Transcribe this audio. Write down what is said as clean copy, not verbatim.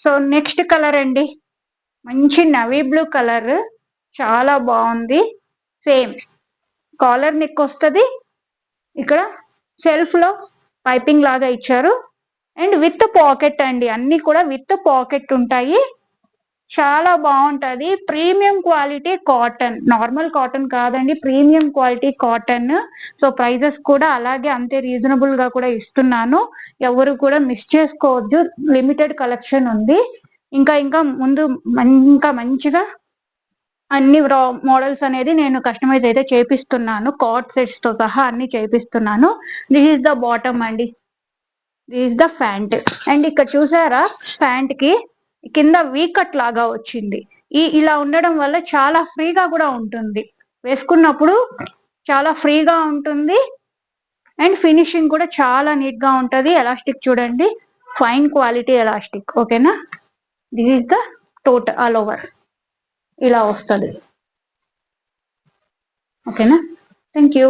So next colour అండి, మంచి navy blue colour, చాలా బాగుంది. సేమ్ కాలర్ నెక్ వస్తుంది, ఇక్కడ సెల్ఫ్ లో పైపింగ్ లాగా ఇచ్చారు అండ్ విత్ పాకెట్ అండి, అన్ని కూడా విత్ పాకెట్ ఉంటాయి. చాలా బాగుంటది. Premium quality cotton, normal cotton కాదండి, premium quality cotton. So prices కూడా అలాగే అంతే రీజనబుల్ గా కూడా ఇస్తున్నాను, ఎవరు కూడా మిస్ చేసుకోవద్దు. లిమిటెడ్ కలెక్షన్ ఉంది. ఇంకా ముందు ఇంకా మంచిగా అన్ని మోడల్స్ అనేది నేను కస్టమైజ్ అయితే చేపిస్తున్నాను, కార్డ్ సెట్స్ తో సహా అన్ని చేపిస్తున్నాను. దిస్ ఈస్ ద బాటమ్ అండి, this is the pant. And ఇక్కడ చూసారా, ప్యాంట్ కి కింద వీకట్ లాగా వచ్చింది. ఇలా ఉండడం వల్ల చాలా ఫ్రీగా కూడా ఉంటుంది, వేసుకున్నప్పుడు చాలా ఫ్రీగా ఉంటుంది అండ్ ఫినిషింగ్ కూడా చాలా నీట్ గా ఉంటది. ఎలాస్టిక్ చూడండి, ఫైన్ క్వాలిటీ ఎలాస్టిక్. ఓకేనా, this is the total all over ఇలా వస్తుంది. ఓకేనా, థ్యాంక్ యూ.